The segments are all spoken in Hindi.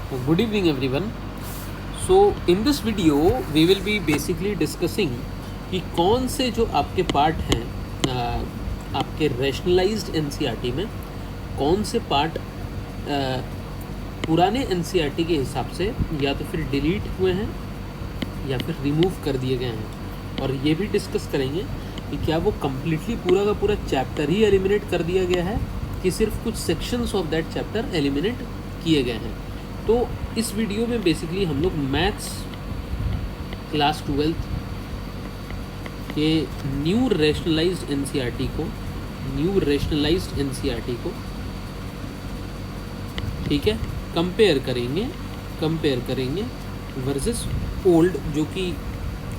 Good evening, everyone. So, in this video, we will be basically discussing कि कौन से जो आपके पार्ट हैं आपके रैशनलाइज्ड एनसीईआरटी में कौन से पार्ट पुराने एनसीईआरटी के हिसाब से या तो फिर डिलीट हुए हैं या फिर रिमूव कर दिए गए हैं, और ये भी डिस्कस करेंगे कि क्या वो कम्प्लीटली पूरा का पूरा चैप्टर ही एलिमिनेट कर दिया गया है कि सिर्फ कुछ sections of that chapter eliminate किए गए हैं। तो इस वीडियो में बेसिकली हम लोग मैथ्स क्लास 12th के न्यू रैशनलाइज्ड एनसीईआरटी को ठीक है कंपेयर करेंगे वर्सेस ओल्ड, जो कि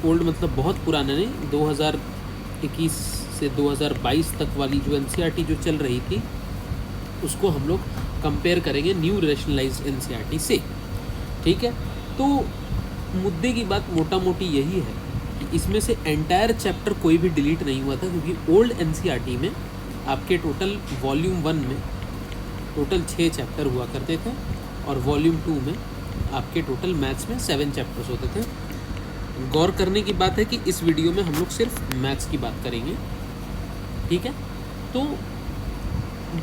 ओल्ड मतलब बहुत पुराना नहीं, 2021 से 2022 तक वाली जो एनसीईआरटी जो चल रही थी उसको हम लोग कंपेयर करेंगे न्यू रैशनलाइज्ड एनसीईआरटी से। ठीक है, तो मुद्दे की बात मोटा मोटी यही है कि इसमें से एंटायर चैप्टर कोई भी डिलीट नहीं हुआ था, क्योंकि ओल्ड एनसीईआरटी में आपके टोटल वॉल्यूम 1 में टोटल 6 चैप्टर हुआ करते थे और वॉल्यूम 2 में आपके टोटल मैथ्स में 7 चैप्टर्स होते थे। गौर करने की बात है कि इस वीडियो में हम लोग सिर्फ मैथ्स की बात करेंगे। ठीक है, तो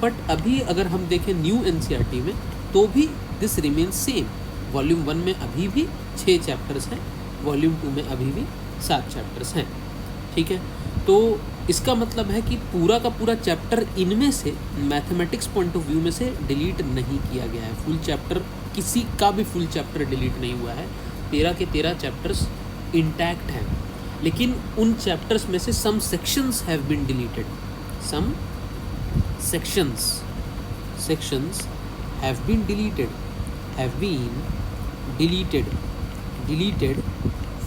बट अभी अगर हम देखें न्यू एनसीईआरटी में तो भी दिस रिमेन्स सेम। वॉल्यूम 1 में अभी भी 6 चैप्टर्स हैं, वॉल्यूम 2 में अभी भी 7 चैप्टर्स हैं। ठीक है, तो इसका मतलब है कि पूरा का पूरा चैप्टर इनमें से मैथमेटिक्स पॉइंट ऑफ व्यू में से डिलीट नहीं किया गया है। फुल चैप्टर, किसी का भी फुल चैप्टर डिलीट नहीं हुआ है। 13 के 13 चैप्टर्स इंटैक्ट हैं, लेकिन उन चैप्टर्स में से some sections have been deleted. Some sections have been deleted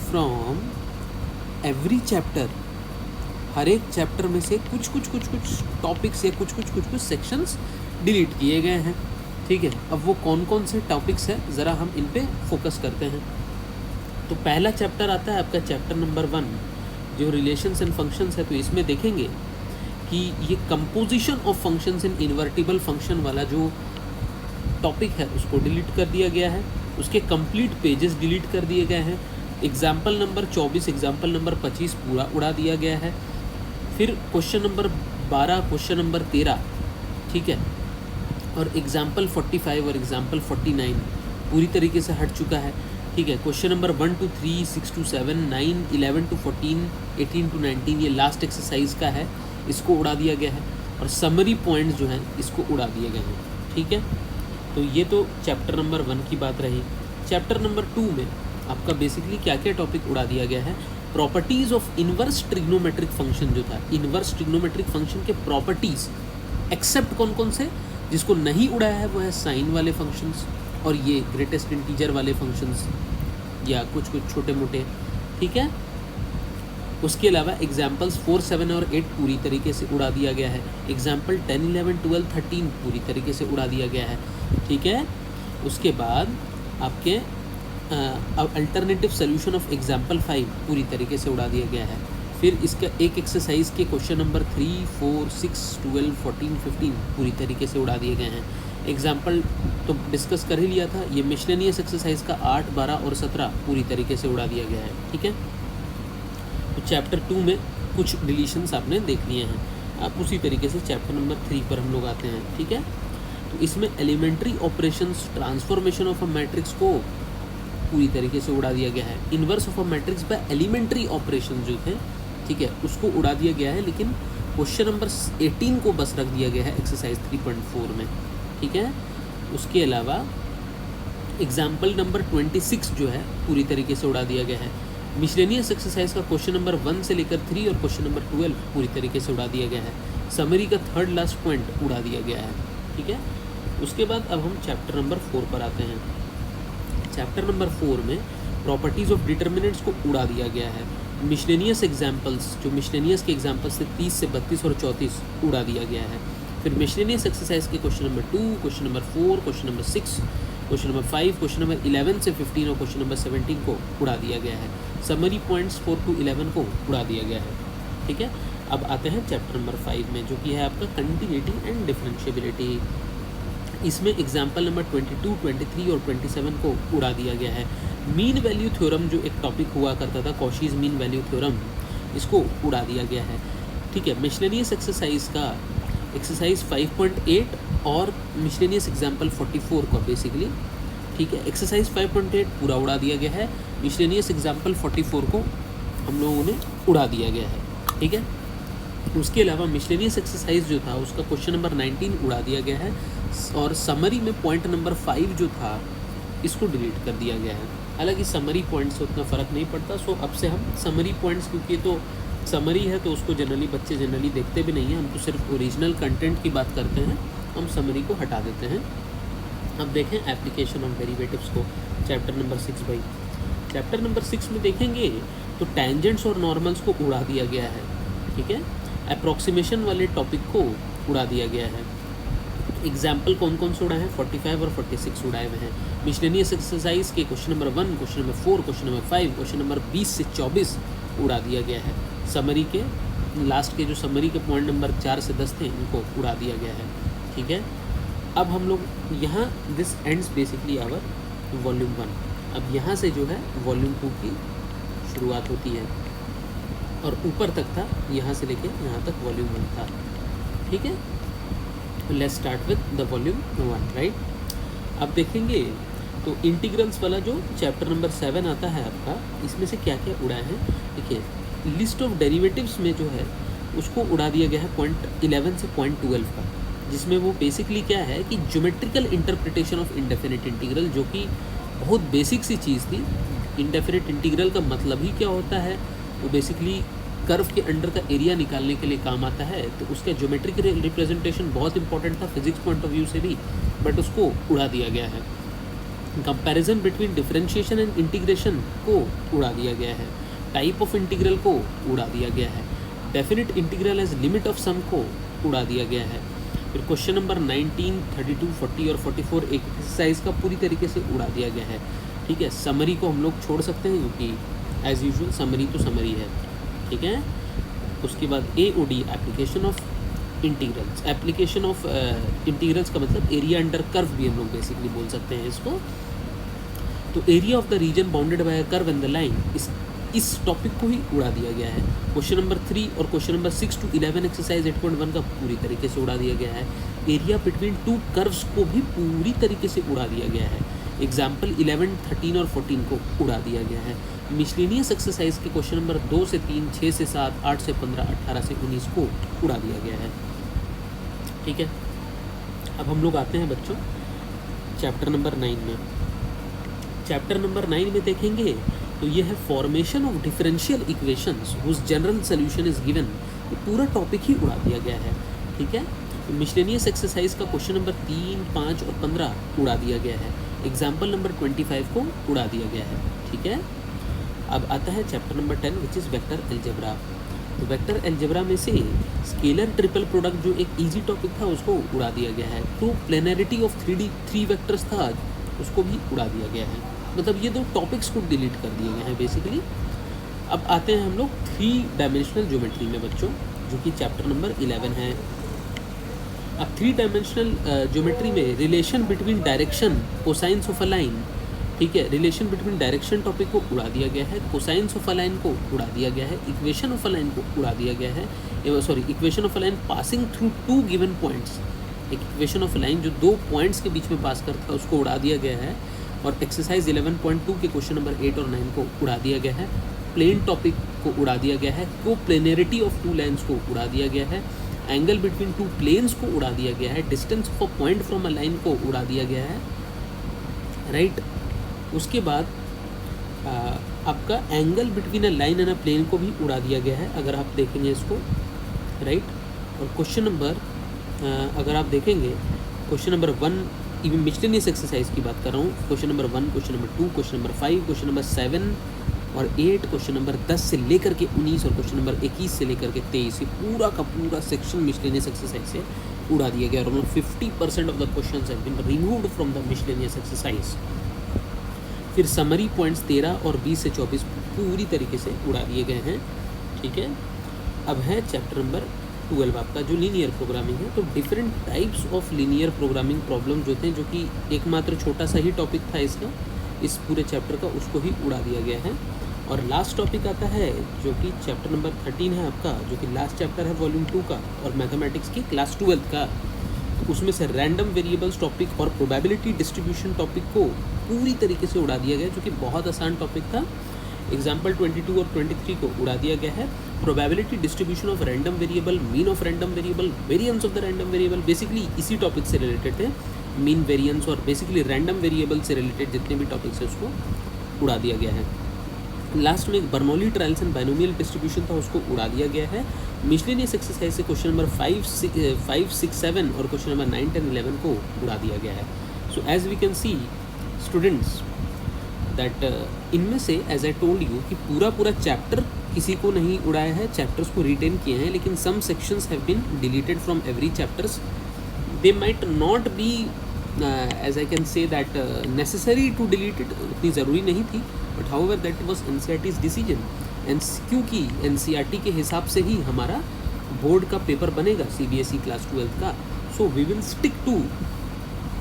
from every chapter। हर एक चैप्टर में से कुछ टॉपिक्स या कुछ सेक्शंस डिलीट किए गए हैं। ठीक है, अब वो कौन कौन से टॉपिक्स हैं ज़रा हम इन पे फोकस करते हैं। तो पहला चैप्टर आता है आपका चैप्टर नंबर 1 जो रिलेशंस एंड फंक्शंस है। तो इसमें देखेंगे कि ये composition of functions in invertible function वाला जो टॉपिक है उसको डिलीट कर दिया गया है। उसके कंप्लीट पेजेस डिलीट कर दिए गए हैं। एग्जाम्पल नंबर 24, एग्जाम्पल नंबर 25 पूरा उड़ा दिया गया है। फिर क्वेश्चन नंबर 12, क्वेश्चन नंबर 13, ठीक है, और एग्जाम्पल 45 और एग्जाम्पल 49 पूरी तरीके से हट चुका है। ठीक है, question number 1 to 3, 6 to 7, 9, 11 to 14, 18 to 19 ये लास्ट एक्सरसाइज का है, इसको उड़ा दिया गया है। और समरी पॉइंट्स जो हैं इसको उड़ा दिए गए हैं। ठीक है, तो ये तो चैप्टर नंबर 1 की बात रही। चैप्टर नंबर 2 में आपका बेसिकली क्या क्या टॉपिक उड़ा दिया गया है। Properties of inverse trigonometric function जो था, इन्वर्स ट्रिग्नोमेट्रिक फंक्शन के प्रॉपर्टीज़ एक्सेप्ट कौन कौन से, जिसको नहीं उड़ाया है वो है साइन वाले फंक्शंस और ये ग्रेटेस्ट इंटीजर वाले फंक्शंस या कुछ छोटे मोटे। ठीक है, उसके अलावा एग्जाम्पल्स 4, 7 और 8 पूरी तरीके से उड़ा दिया गया है। एग्जाम्पल 10, 11, 12, 13 पूरी तरीके से उड़ा दिया गया है। ठीक है, उसके बाद आपके अल्टरनेटिव सोल्यूशन ऑफ एग्जाम्पल 5 पूरी तरीके से उड़ा दिया गया है। फिर इसका एक एक्सरसाइज के क्वेश्चन नंबर 3, 4, 6, 12, 14, 15 पूरी तरीके से उड़ा दिए गए हैं। एग्जाम्पल तो डिस्कस कर ही लिया था, ये मिसलेनियस एक्सरसाइज का 8, 12 और 17 पूरी तरीके से उड़ा दिया गया है। ठीक है, तो चैप्टर 2 में कुछ डिलीशंस आपने देख लिए हैं। आप उसी तरीके से चैप्टर नंबर 3 पर हम लोग आते हैं। ठीक है, तो इसमें elementary operations, transformation of a matrix को पूरी तरीके से उड़ा दिया गया है। Inverse of a matrix by elementary operation जो थे, ठीक है, उसको उड़ा दिया गया है, लेकिन क्वेश्चन नंबर 18 को बस रख दिया गया है एक्सरसाइज 3.4 में। ठीक है, उसके अलावा एग्जाम्पल नंबर 26 जो है पूरी तरीके से उड़ा दिया गया है। मिसलेनियस एक्सरसाइज का क्वेश्चन नंबर 1 से लेकर 3 और क्वेश्चन नंबर 12 पूरी तरीके से उड़ा दिया गया है। समरी का थर्ड लास्ट पॉइंट उड़ा दिया गया है। ठीक है, उसके बाद अब हम चैप्टर नंबर 4 पर आते हैं। चैप्टर नंबर 4 में प्रॉपर्टीज़ ऑफ डिटर्मिनेंट्स को उड़ा दिया गया है। मिसलेनियस एग्जाम्पल्स, जो मिसलेनियस के एग्जाम्पल्स थे 30 से 32 और 34 उड़ा दिया गया है। फिर मिसलेनियस एक्सरसाइज के question number 2, question number 4, question number 6, question number 5, question number 11 से 15 और क्वेश्चन नंबर 17 को उड़ा दिया गया है। समरी पॉइंट्स 4 to 11 को उड़ा दिया गया है। ठीक है, अब आते हैं चैप्टर नंबर 5 में, जो कि है आपका कंटिन्यूटी एंड डिफरेंशिएबिलिटी। इसमें एग्जाम्पल नंबर 22, 23 और 27 को उड़ा दिया गया है। मीन वैल्यू थ्योरम जो एक टॉपिक हुआ करता था, कॉशीज मीन वैल्यू थ्योरम, इसको उड़ा दिया गया है। ठीक है, मिसलेनियस एक्सरसाइज का एक्सरसाइज 5.8 और मिसलेनियस एग्जाम्पल 44 का बेसिकली, ठीक है, एक्सरसाइज 5.8 पूरा उड़ा दिया गया है, मिसलेनियस एग्जाम्पल 44 को हम लोगों ने उड़ा दिया गया है। ठीक है, उसके अलावा मिसलेनियस एक्सरसाइज जो था उसका क्वेश्चन नंबर 19 उड़ा दिया गया है और समरी में पॉइंट नंबर 5 जो था इसको डिलीट कर दिया गया है। हालांकि समरी पॉइंट से उतना फ़र्क नहीं पड़ता, सो अब से हम समरी पॉइंट्स, क्योंकि ये तो समरी है तो उसको जनरली बच्चे जनरली देखते भी नहीं हैं, हम तो सिर्फ ओरिजिनल कंटेंट की बात करते हैं, हम समरी को हटा देते हैं। अब देखें एप्लीकेशन ऑफ डेरिवेटिव्स को, चैप्टर नंबर 6 भाई। चैप्टर नंबर 6 में देखेंगे तो टेंजेंट्स और नॉर्मल्स को उड़ा दिया गया है। ठीक है, अप्रॉक्सीमेशन वाले टॉपिक को उड़ा दिया गया है। एग्जाम्पल कौन कौन से उड़ाए हैं? 45 और 46 उड़ाए हुए हैं। मिसलेनियस एक्सरसाइज के question number 1, question number 4, question number 5, question number 20 से 24 उड़ा दिया गया है। समरी के लास्ट के जो समरी के पॉइंट नंबर 4 से 10 थे इनको उड़ा दिया गया है। ठीक है, अब हम लोग यहाँ this ends basically our volume 1। अब यहाँ से जो है वॉल्यूम 2 की शुरुआत होती है और ऊपर तक था, यहाँ से लेके यहाँ तक वॉल्यूम 1 था। ठीक है, let's start with the volume 1, right. अब देखेंगे तो इंटीग्रल्स वाला जो चैप्टर नंबर 7 आता है आपका, इसमें से क्या क्या उड़ाए हैं। देखिए, लिस्ट ऑफ डेरिवेटिव्स में जो है उसको उड़ा दिया गया है पॉइंट 11 से पॉइंट 12 का, जिसमें वो बेसिकली क्या है कि geometrical interpretation of indefinite integral, जो कि बहुत बेसिक सी चीज़ थी। इंडेफिनिट इंटीग्रल का मतलब ही क्या होता है, वो बेसिकली कर्व के अंडर का एरिया निकालने के लिए काम आता है। तो उसका ज्योमेट्रिक रिप्रेजेंटेशन बहुत इंपॉर्टेंट था फिजिक्स पॉइंट ऑफ व्यू से भी, बट उसको उड़ा दिया गया है। Comparison between differentiation and integration को उड़ा दिया गया है। टाइप ऑफ इंटीग्रल को उड़ा दिया गया है। Definite integral as limit of sum को उड़ा दिया गया है। फिर क्वेश्चन नंबर 19, 32, 40 और 44 एक एक्सरसाइज का पूरी तरीके से उड़ा दिया गया है। ठीक है, समरी को हम लोग छोड़ सकते हैं क्योंकि एज यूजुअल समरी तो समरी है। ठीक है, उसके बाद AOD application of integrals. Application of integrals का मतलब एरिया अंडर कर्व भी हम लोग बेसिकली बोल सकते हैं इसको। तो area of the reason bounded by a curve and the line, इस टॉपिक को ही उड़ा दिया गया है। क्वेश्चन नंबर 3 और क्वेश्चन नंबर 6 to 11 एक्सरसाइज 8.1 का पूरी तरीके से उड़ा दिया गया है। एरिया बिटवीन टू कर्व्स को भी पूरी तरीके से उड़ा दिया गया है। एग्जाम्पल 11, 13 और 14 को उड़ा दिया गया है। मिसलेनियस एक्सरसाइज के क्वेश्चन नंबर 2 से 3, 6 से 7, 8 से 15, 18 से 19 को उड़ा दिया गया है। ठीक है, अब हम लोग आते हैं बच्चों चैप्टर नंबर 9 में। चैप्टर नंबर 9 में देखेंगे तो ये है formation of differential equations whose general solution is given. ये पूरा टॉपिक ही उड़ा दिया गया है। ठीक है, मिसलेनियस एक्सरसाइज का क्वेश्चन नंबर 3, 5 और 15 उड़ा दिया गया है। एग्जाम्पल नंबर 25 को उड़ा दिया गया है। ठीक है, अब आता है chapter number 10 which is vector algebra. तो वेक्टर अलजेब्रा में से स्केलर ट्रिपल प्रोडक्ट जो एक इजी टॉपिक था उसको उड़ा दिया गया है। तो प्लेनरिटी ऑफ 3 वेक्टर्स था उसको भी उड़ा दिया गया है। मतलब ये 2 टॉपिक्स को डिलीट कर दिए गए हैं बेसिकली। अब आते हैं हम लोग 3 डायमेंशनल ज्योमेट्री में बच्चों, जो कि चैप्टर नंबर 11 है। अब 3 डायमेंशनल ज्योमेट्री में relation between direction, cosines of a line, ठीक है, रिलेशन बिटवीन डायरेक्शन टॉपिक को उड़ा दिया गया है। कोसाइंस ऑफ अ लाइन को उड़ा दिया गया है। इक्वेशन ऑफ अ लाइन को उड़ा दिया गया है। Equation of a line passing through 2 given points. एक इक्वेशन ऑफ अ लाइन जो 2 पॉइंट्स के बीच में पास करता है उसको उड़ा दिया गया है। और एक्सरसाइज 11.2 के क्वेश्चन नंबर 8 और 9 को उड़ा दिया गया है। प्लेन टॉपिक को उड़ा दिया गया है। को प्लेनरिटी ऑफ 2 लाइन्स को उड़ा दिया गया है। एंगल बिटवीन 2 प्लेन्स को उड़ा दिया गया है। Distance of a point from a line को उड़ा दिया गया है, राइट। उसके बाद आपका angle between a line and a plane को भी उड़ा दिया गया है, अगर आप देखेंगे इसको, राइट। और क्वेश्चन नंबर अगर आप देखेंगे question number 1, even miscellaneous exercise की बात कर रहा हूँ, question number 1, question number 2, question number 5, question number 7 और 8, क्वेश्चन नंबर 10 से लेकर के 19 और क्वेश्चन नंबर 21 से लेकर के 23, ये पूरा का पूरा सेक्शन मिसलेनियस एक्सरसाइज से उड़ा दिया गया। और 50% of the questions have been removed from the miscellaneous exercise. फिर समरी पॉइंट्स 13 और 20 से 24 पूरी तरीके से उड़ा दिए गए हैं। ठीक है, अब है चैप्टर नंबर 12 आपका जो लीनियर प्रोग्रामिंग है, तो different types of linear programming problem जो थे, जो कि एकमात्र छोटा सा ही टॉपिक था इसका, इस पूरे चैप्टर का, उसको ही उड़ा दिया गया है। और लास्ट टॉपिक आता है जो कि चैप्टर नंबर 13 है आपका, जो कि लास्ट चैप्टर है वॉल्यूम 2 का और मैथमेटिक्स की क्लास 12 का। तो उसमें से रैंडम वेरिएबल्स टॉपिक और प्रोबेबिलिटी डिस्ट्रीब्यूशन टॉपिक को पूरी तरीके से उड़ा दिया गया, जो कि बहुत आसान टॉपिक था। एग्जाम्पल 22 और 23 को उड़ा दिया गया है। Probability distribution of random variable, mean of random variable, variance of the random variable, basically इसी टॉपिक से रिलेटेड थे। मीन, वेरिएंस और बेसिकली रैंडम वेरिएबल से रिलेटेड जितने भी टॉपिक्स हैं उसको उड़ा दिया गया है। लास्ट में एक Bernoulli trials and binomial distribution था, उसको उड़ा दिया गया है। मिसलेनियस एक्सरसाइज से क्वेश्चन नंबर 5, 6, 7 और क्वेश्चन नंबर 9, 10, 11 को उड़ा दिया गया है। So as we can see students that इनमें से एज आई टोल्ड यू कि पूरा चैप्टर किसी को नहीं उड़ाया है, चैप्टर्स को रिटेन किए हैं, लेकिन some sections have been deleted from every chapters. They might not be as I can say that necessary to delete it, इतनी ज़रूरी नहीं थी, but however that was NCERT's decision. क्योंकि एनसीईआरटी के हिसाब से ही हमारा बोर्ड का पेपर बनेगा सीबीएसई क्लास 12 का, so we will stick to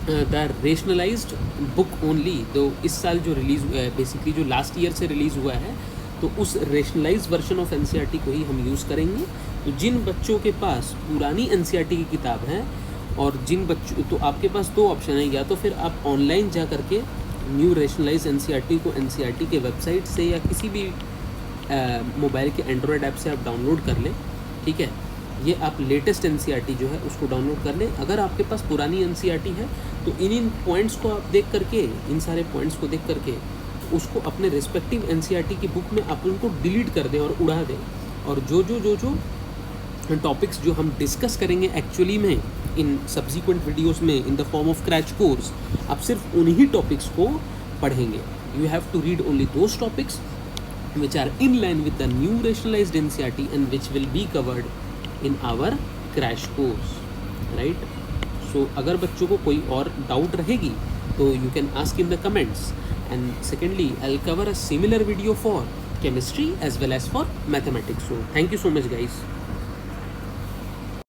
the rationalised book only. तो इस साल जो रिलीज़ हुआ है, बेसिकली जो लास्ट ईयर से रिलीज़ हुआ है, तो उस रेशनलाइज्ड वर्जन ऑफ एनसीईआरटी को ही हम यूज़ करेंगे। तो जिन बच्चों के पास पुरानी एनसीईआरटी की किताब है और जिन बच्चों, तो आपके पास दो ऑप्शन है, या तो फिर आप ऑनलाइन जा करके न्यू रेशनलाइज एनसीईआरटी को एनसीईआरटी के वेबसाइट से या किसी भी मोबाइल के एंड्रॉयड ऐप से आप डाउनलोड कर लें, ठीक है। ये आप लेटेस्ट एनसीईआरटी जो है उसको डाउनलोड कर लें। अगर आपके पास पुरानी एनसीईआरटी है तो इन पॉइंट्स को आप देख करके, इन सारे पॉइंट्स को देख करके उसको अपने रिस्पेक्टिव एनसीईआरटी की बुक में आप उनको डिलीट कर दें और उड़ा दें। और जो टॉपिक्स जो हम डिस्कस करेंगे एक्चुअली में इन सब्सिक्वेंट वीडियोस में in the form of crash course, आप सिर्फ उन्हीं टॉपिक्स को पढ़ेंगे। You have to read only those topics which are in line with the new rationalized NCERT and which will be covered in our crash course, right? So अगर बच्चों को कोई और डाउट रहेगी तो you can ask in the comments, and secondly I'll cover a similar video for chemistry as well as for mathematics. So thank you so much guys.